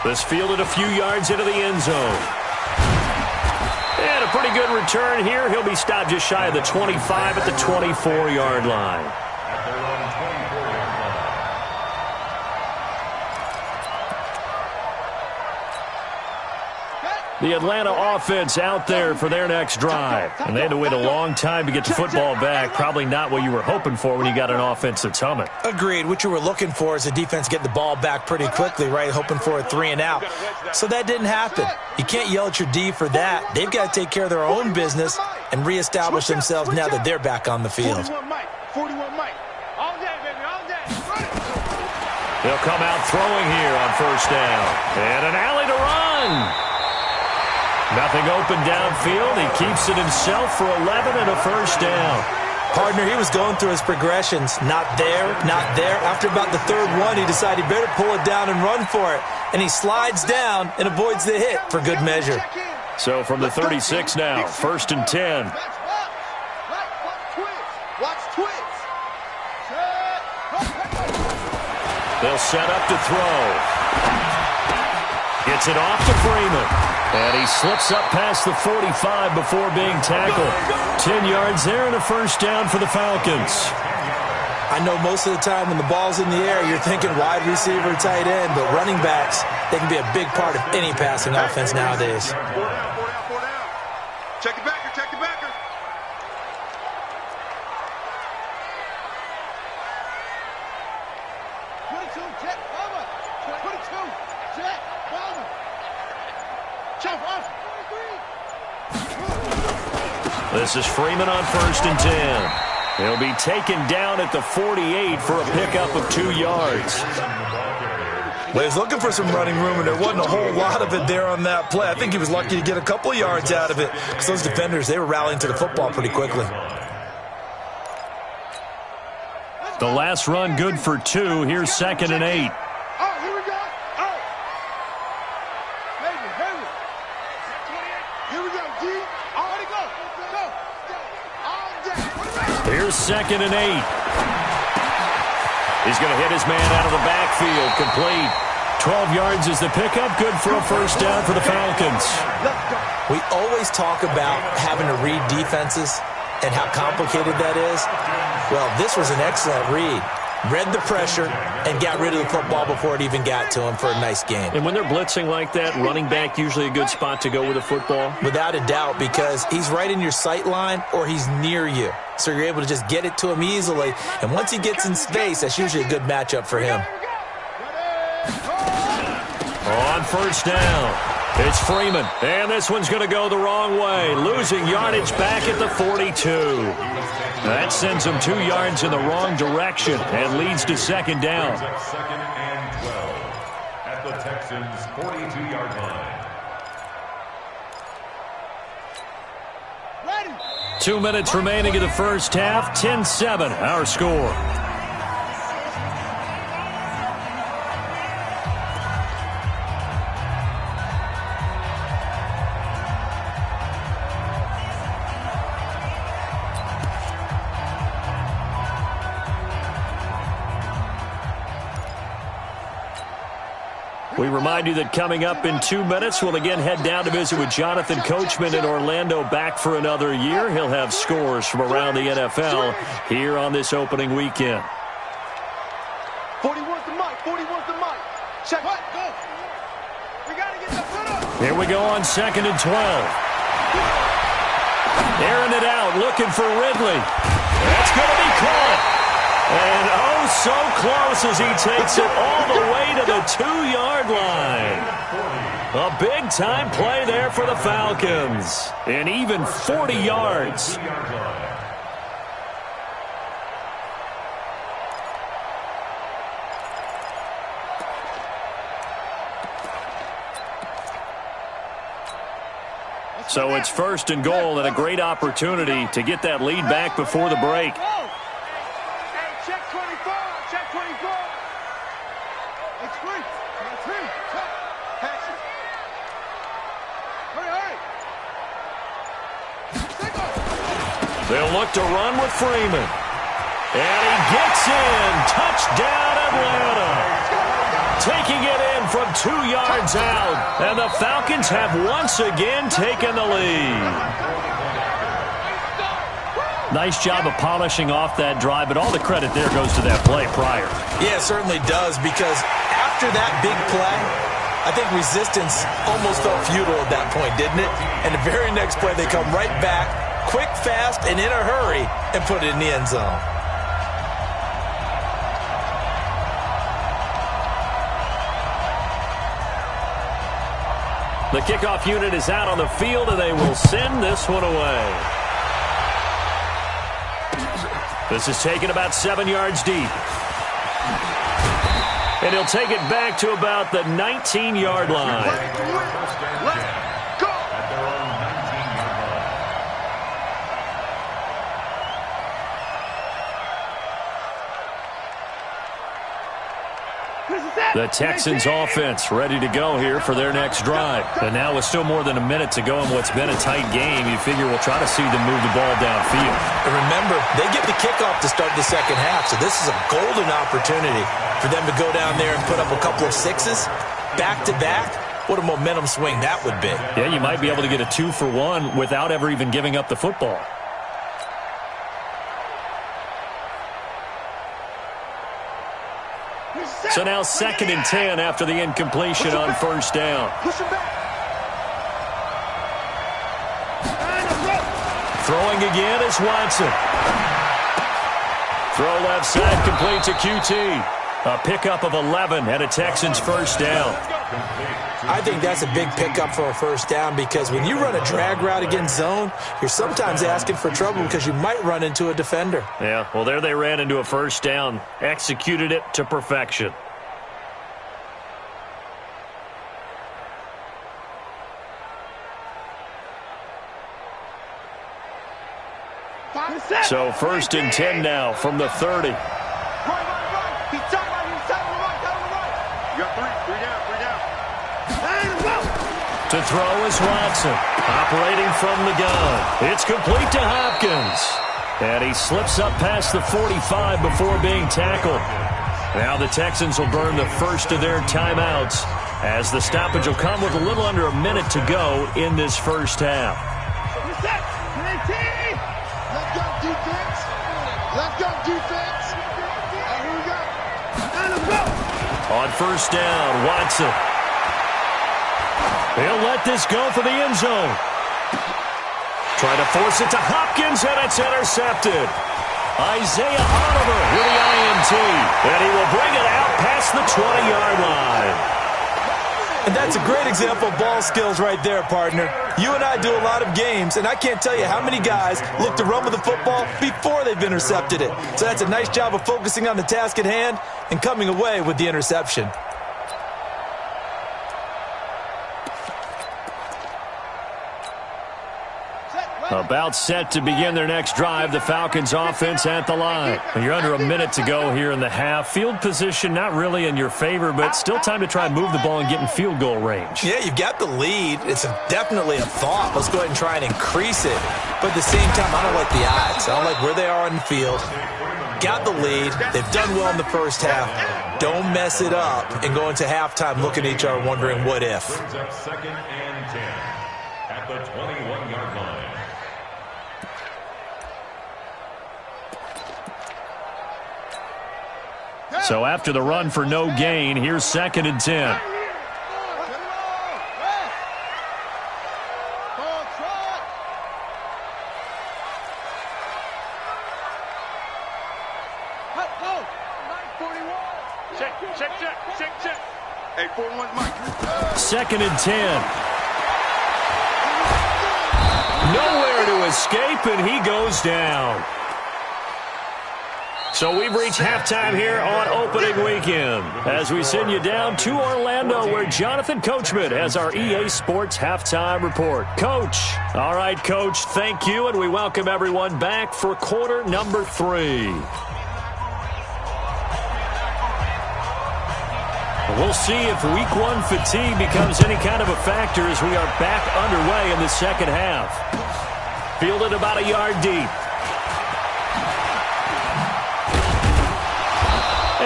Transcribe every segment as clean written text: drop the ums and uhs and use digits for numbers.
This fielded a few yards into the end zone. And a pretty good return here. He'll be stopped just shy of the 25 at the 24-yard line. The Atlanta offense out there for their next drive. And they had to wait a long time to get the football back. Probably not what you were hoping for when you got an offense that's humming. Agreed. What you were looking for is a defense getting the ball back pretty quickly, right? Hoping for a 3-and-out. So that didn't happen. You can't yell at your D for that. They've got to take care of their own business and reestablish themselves now that they're back on the field. 41 Mike. All day, baby, all day. They'll come out throwing here on first down. And an alley to run. Nothing open downfield. He keeps it himself for 11 and a first down. Partner, he was going through his progressions. Not there, not there. After about the third one, he decided he better pull it down and run for it. And he slides down and avoids the hit for good measure. So from the 36 now, first and 10. They'll set up to throw. Gets it off to Freeman. And he slips up past the 45 before being tackled. 10 yards there and a first down for the Falcons. I know most of the time when the ball's in the air, you're thinking wide receiver, tight end, but running backs, they can be a big part of any passing offense nowadays. Check it backer, check it backer. This is Freeman on first and 10. He'll be taken down at the 48 for a pickup of 2 yards. Well, he was looking for some running room, and there wasn't a whole lot of it there on that play. I think he was lucky to get a couple of yards out of it because those defenders, they were rallying to the football pretty quickly. The last run good for 2. Here's second and 8. Here's second and 8. He's going to hit his man out of the backfield. Complete. 12 yards is the pickup. Good for a first down for the Falcons. We always talk about having to read defenses and how complicated that is. Well, this was an excellent read. Read the pressure and got rid of the football before it even got to him for a nice game. And when they're blitzing like that, running back usually a good spot to go with the football? Without a doubt, because he's right in your sight line or he's near you. So you're able to just get it to him easily. And once he gets in space, that's usually a good matchup for him. On first down, it's Freeman. And this one's going to go the wrong way. Losing yardage back at the 42. That sends him 2 yards in the wrong direction and leads to second down. Second and 12 at the Texans' 42-yard line. 2 minutes remaining in the first half. 10-7, our score. We remind you that coming up in 2 minutes, we'll again head down to visit with Jonathan Coachman in Orlando, back for another year. He'll have scores from around the NFL here on this opening weekend. 41 to Mike, 41 to Mike. Check what? Go. We got to get the foot up. Here we go on second and 12. Airing it out, looking for Ridley. That's going to be caught. And oh, so close as he takes it all the way to the 2-yard line. A big-time play there for the Falcons. And even 40 yards. So it's first and goal and a great opportunity to get that lead back before the break. They'll look to run with Freeman. And he gets in. Touchdown, Atlanta. Taking it in from 2 yards out. And the Falcons have once again taken the lead. Nice job of polishing off that drive, but all the credit there goes to that play prior. Yeah, it certainly does, because after that big play, I think resistance almost felt futile at that point, didn't it? And the very next play, they come right back, quick, fast, and in a hurry, and put it in the end zone. The kickoff unit is out on the field, and they will send this one away. This is taken about 7 yards deep. And he'll take it back to about the 19-yard line. Let's go! At their own 19-yard line. The Texans offense ready to go here for their next drive. And now with still more than a minute to go in what's been a tight game, you figure we'll try to see them move the ball downfield. And remember, they get the kickoff to start the second half, so this is a golden opportunity for them to go down there and put up a couple of sixes back-to-back. What a momentum swing that would be. Yeah, you might be able to get a 2-for-1 without ever even giving up the football. So now 2nd and 10 after the incompletion on first down. Push him back. Throwing again is Watson. Throw left side complete to QT. A pickup of 11 and a Texans first down. I think that's a big pickup for a first down, because when you run a drag route against zone, you're sometimes asking for trouble because you might run into a defender. Yeah, well, there they ran into a first down. Executed it to perfection. So 1st and 10 now from the 30. Right. He's tight right. He's tight on the right. You got three down. To throw is Watson. Operating from the gun. It's complete to Hopkins. And he slips up past the 45 before being tackled. Now the Texans will burn the first of their timeouts, as the stoppage will come with a little under a minute to go in this first half. Let's go, defense. And here we go. On first down, Watson. He'll let this go for the end zone. Trying to force it to Hopkins, and it's intercepted. Isaiah Oliver with the INT, and he will bring it out past the 20-yard line. And that's a great example of ball skills right there, partner. You and I do a lot of games, and I can't tell you how many guys look to run with the football before they've intercepted it. So that's a nice job of focusing on the task at hand and coming away with the interception. About set to begin their next drive, the Falcons offense at the line. And you're under a minute to go here in the half. Field position not really in your favor, but still time to try and move the ball and get in field goal range. Yeah, you've got the lead. It's definitely a thought. Let's go ahead and try and increase it. But at the same time, I don't like the odds. I don't like where they are on the field. Got the lead. They've done well in the first half. Don't mess it up and go into halftime looking at each other wondering what if. Brings up 2nd and 10 at the 21-yard line. So after the run for no gain, here's 2nd and 10. Check. Hey, 4-1, Mike. 2nd and 10. Nowhere to escape, and he goes down. So we've reached halftime here on opening weekend as we send you down to Orlando, where Jonathan Coachman has our EA Sports halftime report. Coach. All right, Coach, thank you, and we welcome everyone back for quarter number 3. We'll see if week 1 fatigue becomes any kind of a factor as we are back underway in the second half. Fielded about a yard deep.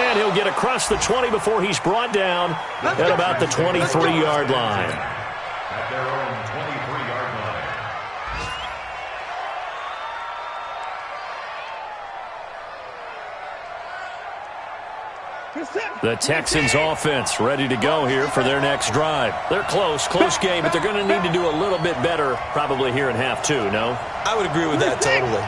And he'll get across the 20 before he's brought down at about the 23-yard line. At their own 23-yard line. The Texans offense ready to go here for their next drive. They're close game, but they're going to need to do a little bit better probably here in half two, no? I would agree with that totally.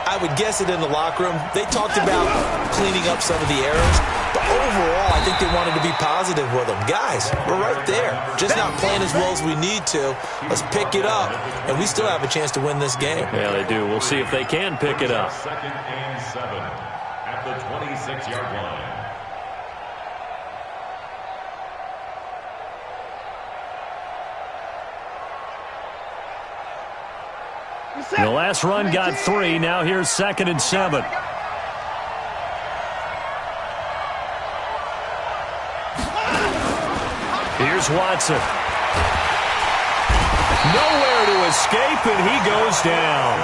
I would guess it in the locker room. They talked about cleaning up some of the errors, but overall, I think they wanted to be positive with them. Guys, we're right there. Just not playing as well as we need to. Let's pick it up, and we still have a chance to win this game. Yeah, they do. We'll see if they can pick it up. 2nd and 7 at the 26-yard line. The last run got 3. Now here's 2nd and 7. Here's Watson. Nowhere to escape, and he goes down.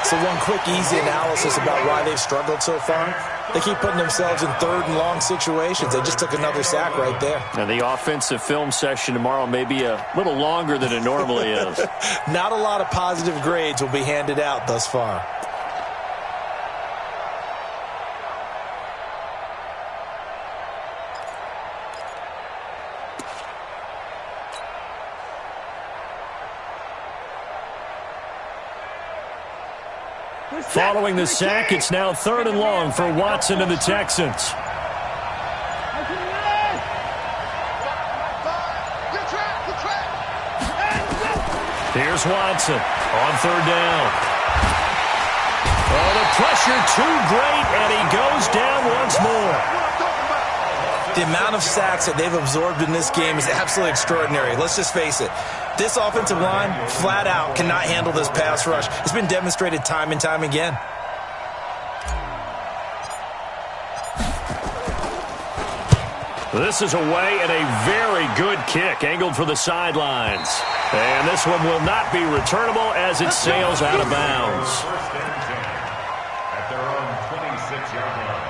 So one quick, easy analysis about why they've struggled so far. They keep putting themselves in 3rd and long situations. They just took another sack right there. And the offensive film session tomorrow may be a little longer than it normally is. Not a lot of positive grades will be handed out thus far. Following the sack, it's now 3rd and long for Watson and the Texans. Here's Watson on 3rd down. Oh, the pressure too great, and he goes down once more. The amount of sacks that they've absorbed in this game is absolutely extraordinary. Let's just face it. This offensive line, flat out, cannot handle this pass rush. It's been demonstrated time and time again. This is away and a very good kick, angled for the sidelines. And this one will not be returnable as it sails out of bounds. 1st and 10 at their own 26-yard line.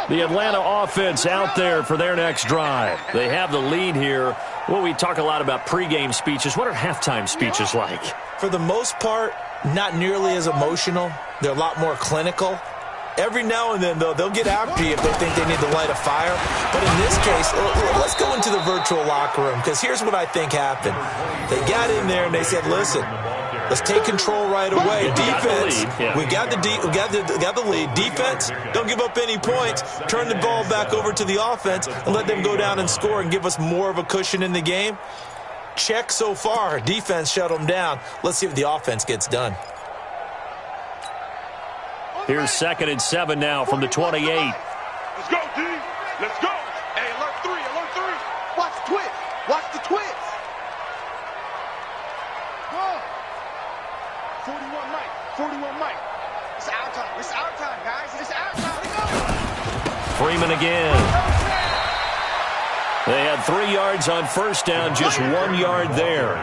The Atlanta offense out there for their next drive. They have the lead here. Well, we talk a lot about pregame speeches. What are halftime speeches like? For the most part, not nearly as emotional. They're a lot more clinical. Every now and then, though, they'll get after you if they think they need to light a fire. But in this case, let's go into the virtual locker room, because here's what I think happened. They got in there and they said, listen, let's take control right away. Defense, we got the lead. Defense, don't give up any points. Turn the ball back over to the offense and let them go down and score and give us more of a cushion in the game. Check so far. Defense shut them down. Let's see if the offense gets done. Here's 2nd and 7 now from the 28. Let's go, D. Let's go. Hey, alert 3, alert 3. Watch the twist. Watch the twist. Go. 41 Mike. 41 Mike. It's our time. It's our time, guys. It's our time. We go. Freeman again. They had 3 yards on 1st down, just 1 yard there.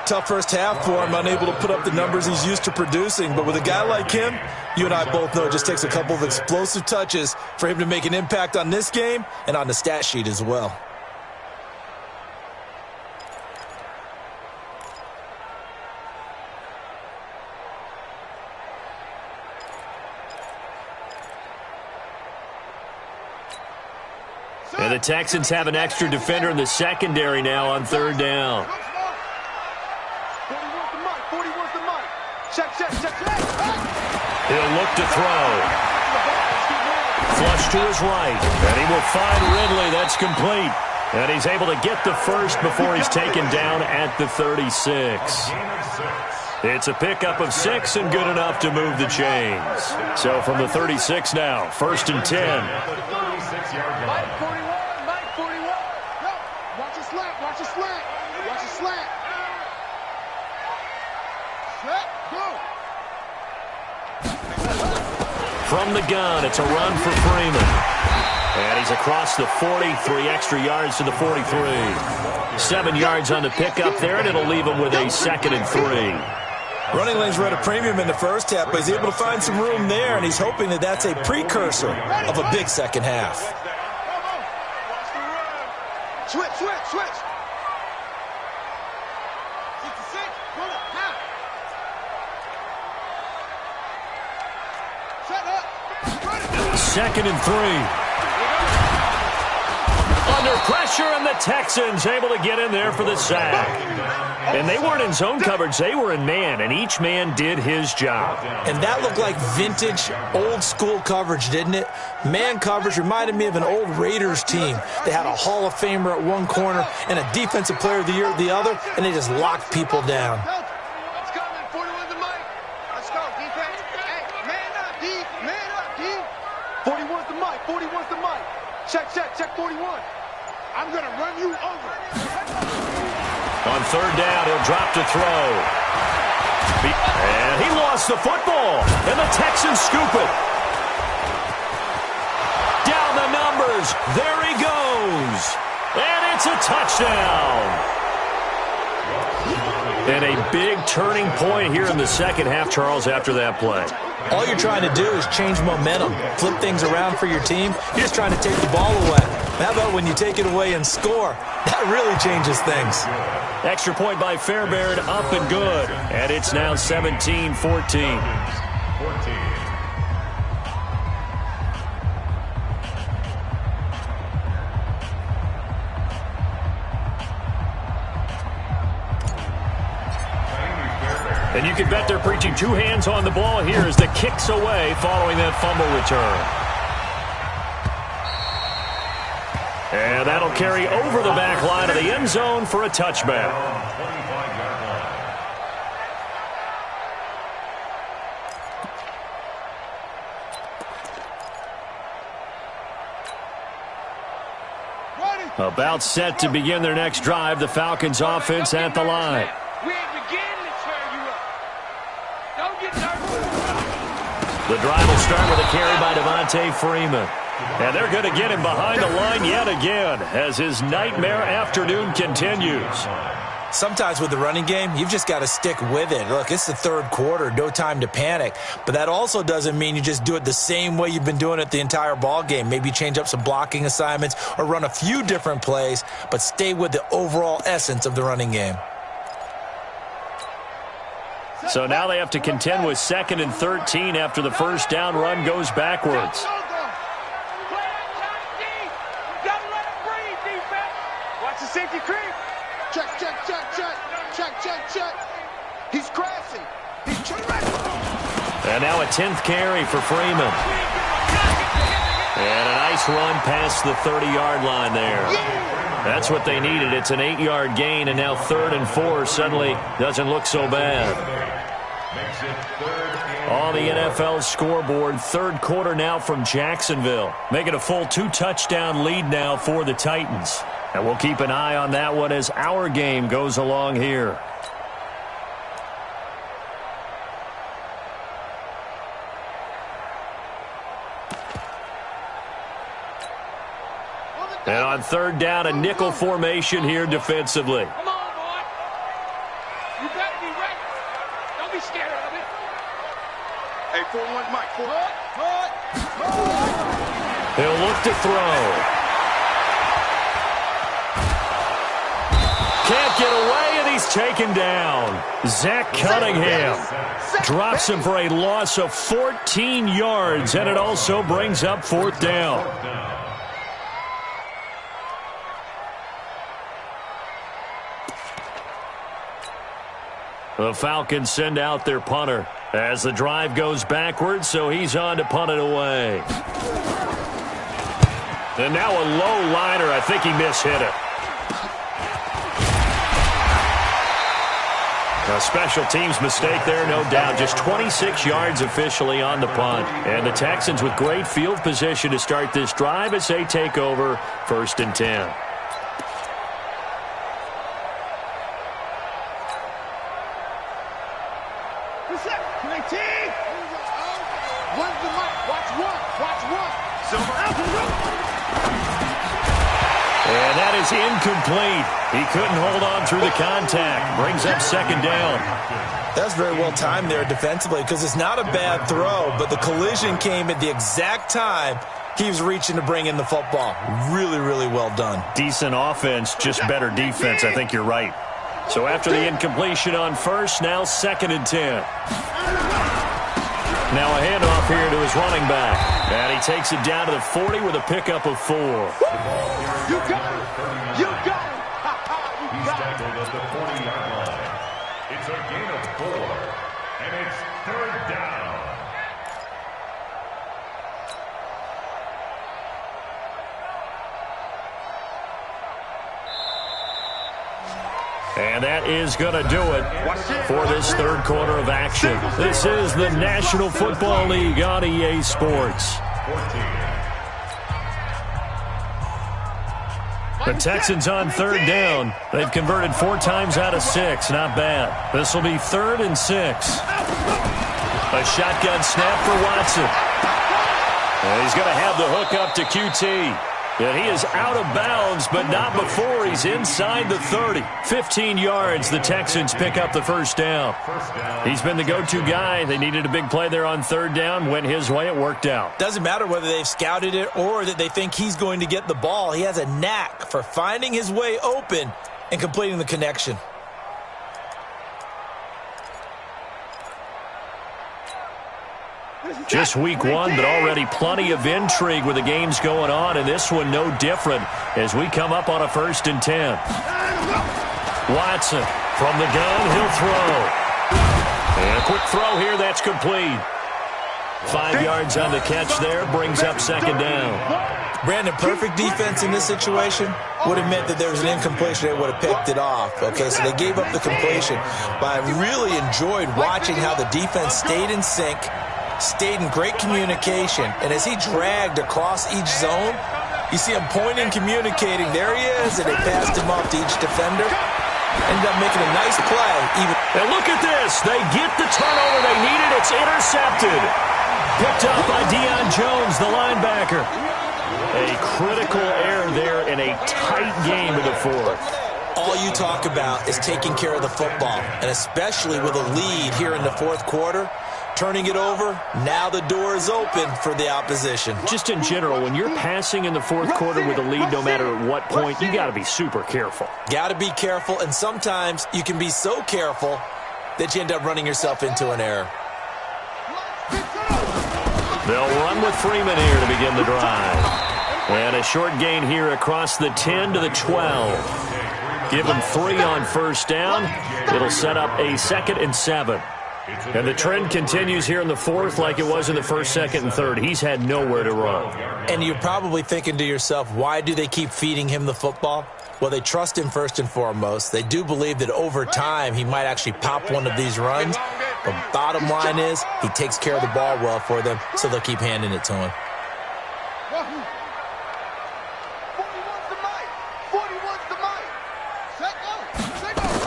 Tough first half for him, unable to put up the numbers he's used to producing. But with a guy like him, you and I both know it just takes a couple of explosive touches for him to make an impact on this game and on the stat sheet as well. And the Texans have an extra defender in the secondary now on 3rd down. 41's the Mike. 41's the Mike. Check. He'll look to throw. Flush to his right. And he will find Ridley. That's complete. And he's able to get the first before he's taken down at the 36. It's a pickup of 6 and good enough to move the chains. So from the 36 now, 1st and 10. Mike 41. Mike 41. Yo, watch a slant. Watch a slant. Watch a slant. Slant. Go. From the gun, it's a run for Freeman. And he's across the 40, 3 extra yards to the 43. 7 yards on the pickup there, and it'll leave him with a 2nd and 3. Running lanes were at a premium in the first half, but he's able to find some room there, and he's hoping that that's a precursor of a big second half. Switch. 66, go to half. Set up. 2nd and 3. Under pressure, and the Texans able to get in there for the sack. And they weren't in zone coverage, they were in man, and each man did his job. And that looked like vintage, old-school coverage, didn't it? Man coverage reminded me of an old Raiders team. They had a Hall of Famer at one corner and a Defensive Player of the Year at the other, and they just locked people down. Let's go, man. 41's the mic. Let's go, defense. Hey, man up, D. Man up, D. 41's the mic. 41's the mic. Check 41. I'm going to run you over. On 3rd down, he'll drop to throw. And he lost the football. And the Texans scoop it. Down the numbers. There he goes. And it's a touchdown. And a big turning point here in the second half, Charles, after that play. All you're trying to do is change momentum, flip things around for your team. You're just trying to take the ball away. How about when you take it away and score? That really changes things. Extra point by Fairbairn, up and good. And it's now 17-14. 14. And you can bet they're preaching 2 hands on the ball here as the kick's away following that fumble return. And that'll carry over the back line of the end zone for a touchback. About set to begin their next drive, the Falcons offense at the line. We ain't beginning to tear you up. Don't get nervous. The drive will start with a carry by Devontae Freeman. And they're going to get him behind the line yet again as his nightmare afternoon continues. Sometimes with the running game, you've just got to stick with it. Look, it's the 3rd quarter, no time to panic. But that also doesn't mean you just do it the same way you've been doing it the entire ball game. Maybe change up some blocking assignments or run a few different plays, but stay with the overall essence of the running game. So now they have to contend with 2nd and 13 after the first down run goes backwards. Watch the safety creep. Check. He's crashing. He's terrific. And now a 10th carry for Freeman. And a nice run past the 30-yard line there. That's what they needed. It's an 8-yard gain, and now 3rd and 4 suddenly doesn't look so bad. On the NFL scoreboard, 3rd quarter now from Jacksonville. Making a full 2-touchdown lead now for the Titans. And we'll keep an eye on that one as our game goes along here. And on 3rd down, a nickel formation here defensively. Come on, boy. You better be ready. Don't be scared of it. Hey, 4-1, Mike. 4. He'll look to throw. Can't get away, and he's taken down. Zach Cunningham drops him for a loss of 14 yards, and it also brings up 4th down. The Falcons send out their punter as the drive goes backwards, so he's on to punt it away. And now a low liner. I think he mishit it. A special teams mistake there, no doubt. Just 26 yards officially on the punt. And the Texans with great field position to start this drive as they take over 1st and 10. And that is incomplete. He couldn't hold on through the contact. Brings up second down. That's very well timed there defensively because it's not a bad throw, but the collision came at the exact time he was reaching to bring in the football. Really, really well done. Decent offense, just better defense. I think you're right. So after the incompletion on first, now 2nd and 10. Now a handoff here to his running back. And he takes it down to the 40 with a pickup of 4. You got it. You got it. He's tackled at the 40-yard line. It's a gain of 4, and it's 3rd down. And that is going to do it for this third quarter of action. This is the National Football League on EA Sports. The Texans on 3rd down. They've converted 4 times out of 6. Not bad. This will be 3rd and 6. A shotgun snap for Watson. And he's going to have the hook up to QT. And he is out of bounds, but not before he's inside the 30. 15 yards, the Texans pick up the first down. He's been the go-to guy. They needed a big play there on 3rd down. Went his way, it worked out. Doesn't matter whether they've scouted it or that they think he's going to get the ball. He has a knack for finding his way open and completing the connection. Just week 1, but already plenty of intrigue with the games going on, and this one no different as we come up on a 1st and 10. Watson from the gun, he'll throw. And a quick throw here, that's complete. 5 yards on the catch there, brings up 2nd down. Brandon, perfect defense in this situation would have meant that there was an incompletion. They would have picked it off. Okay, so they gave up the completion. But I really enjoyed watching how the defense stayed in sync, stayed in great communication, and as he dragged across each zone, you see him pointing, communicating. There he is, and they passed him off to each defender. Ended up making a nice play. And look at this. They get the turnover they needed. It's intercepted. Picked up by Deion Jones, the linebacker. A critical error there in a tight game in the 4th. All you talk about is taking care of the football, and especially with a lead here in the 4th quarter. Turning it over, now the door is open for the opposition. Just in general, when you're passing in the 4th quarter with a lead, no matter at what point, you got to be super careful. Got to be careful, and sometimes you can be so careful that you end up running yourself into an error. They'll run with Freeman here to begin the drive. And a short gain here across the 10 to the 12. Give him 3 on 1st down. It'll set up a 2nd and 7. And the trend continues here in the 4th like it was in the 1st, 2nd, and 3rd. He's had nowhere to run. And you're probably thinking to yourself, why do they keep feeding him the football? Well, they trust him first and foremost. They do believe that over time he might actually pop one of these runs. But bottom line is he takes care of the ball well for them, so they'll keep handing it to him.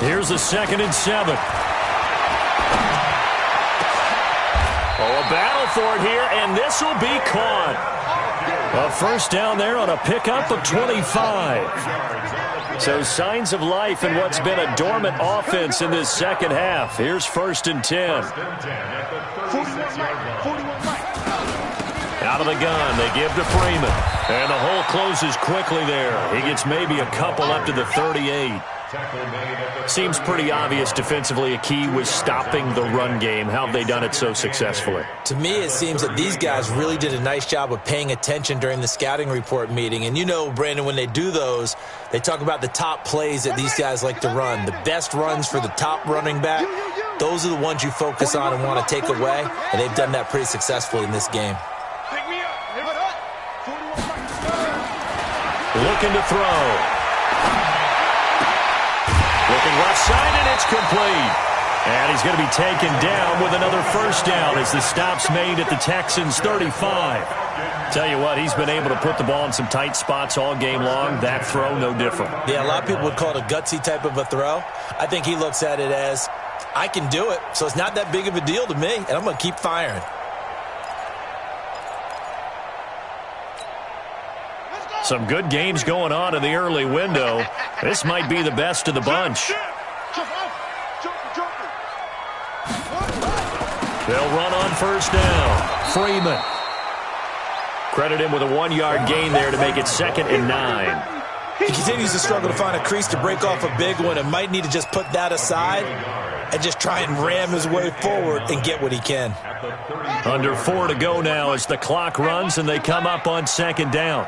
Here's the 2nd and 7. Oh, a battle for it here, and this will be caught. A 1st down there on a pickup of 25. So signs of life in what's been a dormant offense in this 2nd half. Here's 1st and 10. Out of the gun, they give to Freeman. And the hole closes quickly there. He gets maybe a couple up to the 38. Seems pretty obvious defensively a key was stopping the run game. How have they done it so successfully? To me, it seems that these guys really did a nice job of paying attention during the scouting report meeting. And you know, Brandon, when they do those, they talk about the top plays that these guys like to run. The best runs for the top running back, those are the ones you focus on and want to take away. And they've done that pretty successfully in this game. Looking to throw. Looking left side, and it's complete. And he's going to be taken down with another 1st down as the stop's made at the Texans' 35. Tell you what, he's been able to put the ball in some tight spots all game long. That throw, no different. Yeah, a lot of people would call it a gutsy type of a throw. I think he looks at it as, I can do it, so it's not that big of a deal to me, and I'm going to keep firing. Some good games going on in the early window. This might be the best of the bunch. They'll run on first down. Freeman. Credit him with a 1-yard gain there to make it 2nd and 9. He continues to struggle to find a crease to break off a big one and might need to just put that aside and just try and ram his way forward and get what he can. Under 4 to go now as the clock runs and they come up on 2nd down.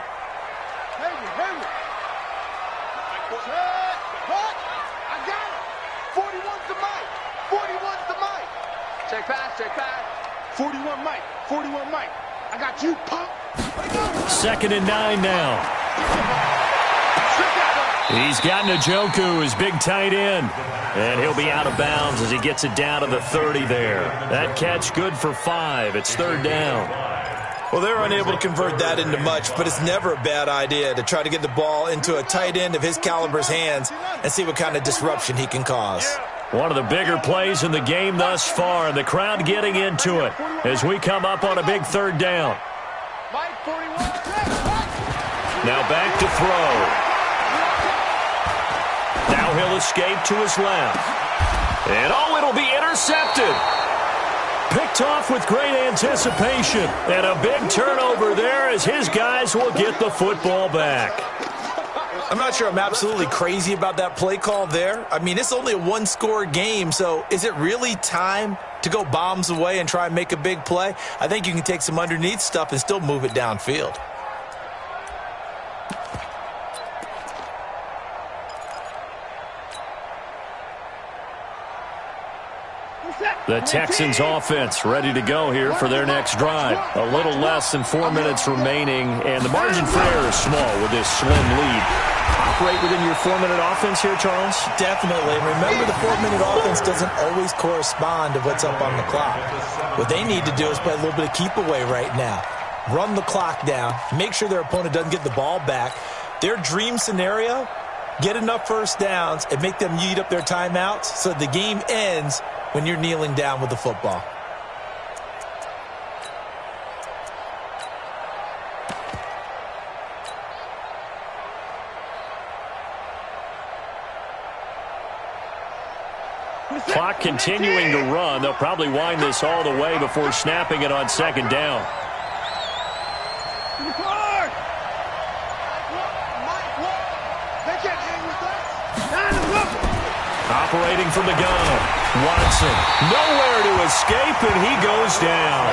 Check pass. 41 Mike. 41 Mike. I got you, punk. 2nd and 9 now. He's got Njoku, his big tight end. And he'll be out of bounds as he gets it down to the 30 there. That catch good for 5. It's 3rd down. Well, they're unable to convert that into much, but it's never a bad idea to try to get the ball into a tight end of his caliber's hands and see what kind of disruption he can cause. One of the bigger plays in the game thus far, and the crowd getting into it as we come up on a big 3rd down. Now back to throw. Now he'll escape to his left. And oh, it'll be intercepted. Picked off with great anticipation. And a big turnover there as his guys will get the football back. I'm not sure I'm absolutely crazy about that play call there. I mean, it's only a 1-score game, so is it really time to go bombs away and try and make a big play? I think you can take some underneath stuff and still move it downfield. The Texans offense ready to go here for their next drive. A little less than 4 minutes remaining, and the margin for error is small with this slim lead. Operate within your 4-minute offense here, Charles? Definitely. And remember, the 4-minute offense doesn't always correspond to what's up on the clock. What they need to do is play a little bit of keep away right now. Run the clock down. Make sure their opponent doesn't get the ball back. Their dream scenario, get enough first downs and make them eat up their timeouts so the game ends when you're kneeling down with the football. Clock continuing to run. They'll probably wind this all the way before snapping it on 2nd down. Operating from the gun. Watson, nowhere to escape, and he goes down.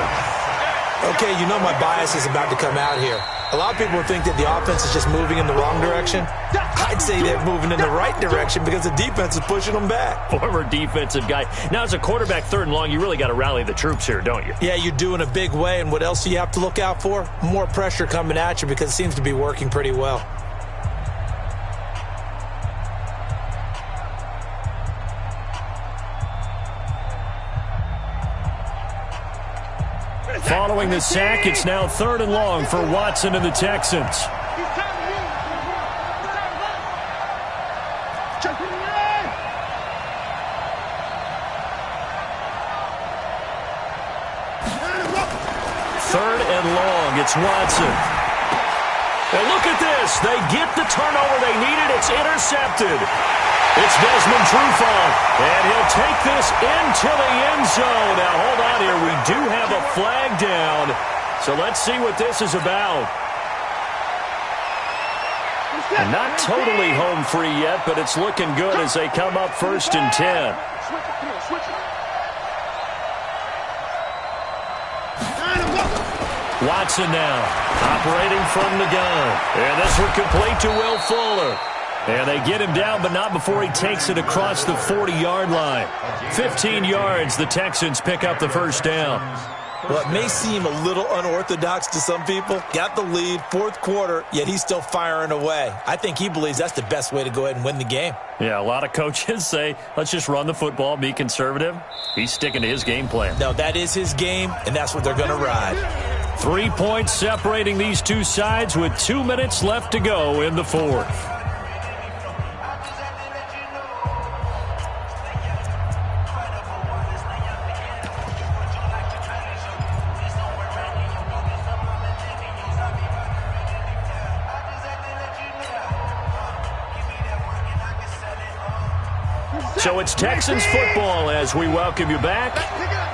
Okay, you know my bias is about to come out here. A lot of people think that the offense is just moving in the wrong direction. I'd say they're moving in the right direction because the defense is pushing them back. Former defensive guy. Now, as a quarterback, 3rd and long, you really got to rally the troops here, don't you? Yeah, you do in a big way, and what else do you have to look out for? More pressure coming at you because it seems to be working pretty well. Following the sack, it's now 3rd and long for Watson and the Texans. Third and long, it's Watson. And look at this. They get the turnover they needed. It's intercepted. It's Desmond Trufant, and he'll take this into the end zone. Now, hold on here. We do have a flag down, so let's see what this is about. And not totally home free yet, but it's looking good as they come up 1st and 10. Watson now, operating from the gun. And this one complete to Will Fuller. And they get him down, but not before he takes it across the 40-yard line. 15 yards, the Texans pick up the 1st down. Well, it may seem a little unorthodox to some people. Got the lead, 4th quarter, yet he's still firing away. I think he believes that's the best way to go ahead and win the game. Yeah, a lot of coaches say, let's just run the football, be conservative. He's sticking to his game plan. No, that is his game, and that's what they're going to ride. 3 points separating these two sides with 2 minutes left to go in the 4th. So it's Texans football as we welcome you back.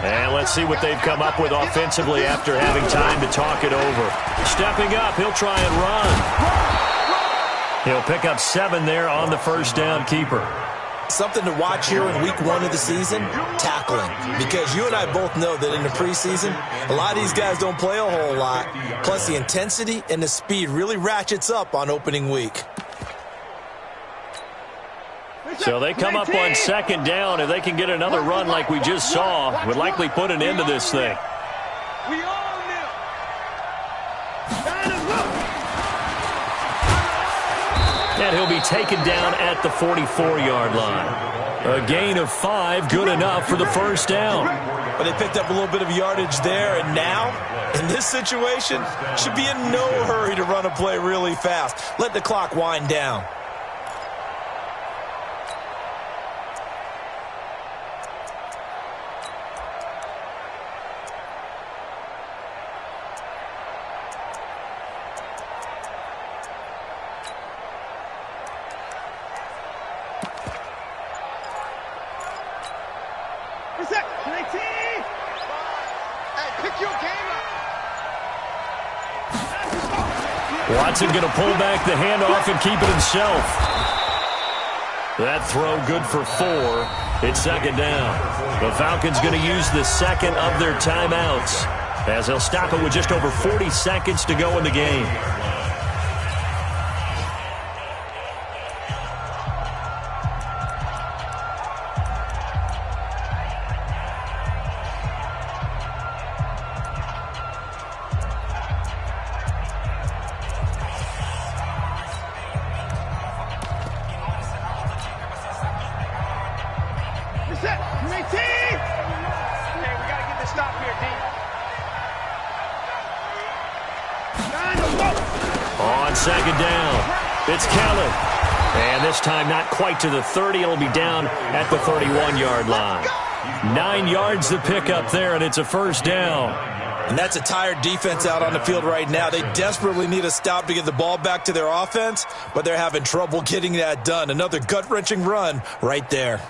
And let's see what they've come up with offensively after having time to talk it over. Stepping up, he'll try and run. He'll pick up 7 there on the first down keeper. Something to watch here in week 1 of the season, tackling. Because you and I both know that in the preseason, a lot of these guys don't play a whole lot. Plus the intensity and the speed really ratchets up on opening week. So they come up on second down. If they can get another run like we just saw, would likely put an end to this thing. And he'll be taken down at the 44-yard line. A gain of 5, good enough for the first down. But they picked up a little bit of yardage there, and now, in this situation, should be in no hurry to run a play really fast. Let the clock wind down. Watson going to pull back the handoff and keep it himself. That throw good for 4. It's second down. The Falcons going to use the second of their timeouts as they'll stop it with just over 40 seconds to go in the game. On second down, it's Kelly. And this time not quite to the 30. It'll be down at the 31-yard line. 9 yards to pick up there, and it's a first down. And that's a tired defense out on the field right now. They desperately need a stop to get the ball back to their offense, but they're having trouble getting that done. Another gut-wrenching run right there.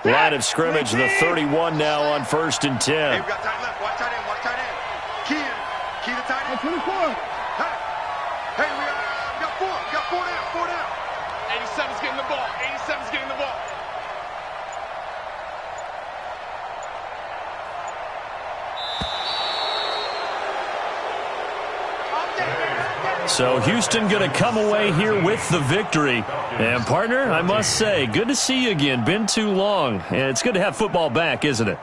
Line of scrimmage, the 31 now on 1st and 10. Hey, we got tight left. Watch tight end. Watch tight end. Key to tight end. 24. Hey, we got 4. We got 4 down. 4 down. 87's getting the ball. 87's getting the ball. So Houston going to come away here with the victory. And, partner, I must say, good to see you again. Been too long. And it's good to have football back, isn't it?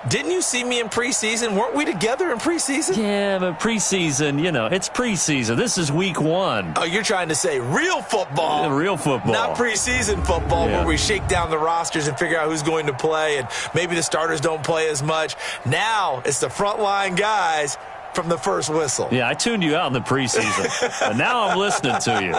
Didn't you see me in preseason? Weren't we together in preseason? Yeah, but preseason, you know, it's preseason. This is week 1. Oh, you're trying to say real football. Real football. Not preseason football where we shake down the rosters and figure out who's going to play, and maybe the starters don't play as much. Now it's the frontline guys from the first whistle. Yeah, I tuned you out in the preseason. And now I'm listening to you.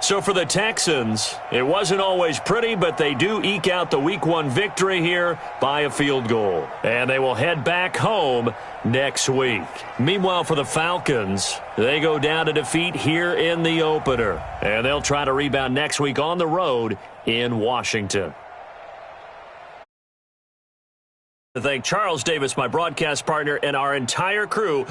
So for the Texans, it wasn't always pretty, but they do eke out the Week 1 victory here by a field goal. And they will head back home next week. Meanwhile, for the Falcons, they go down to defeat here in the opener. And they'll try to rebound next week on the road in Washington. To thank Charles Davis, my broadcast partner, and our entire crew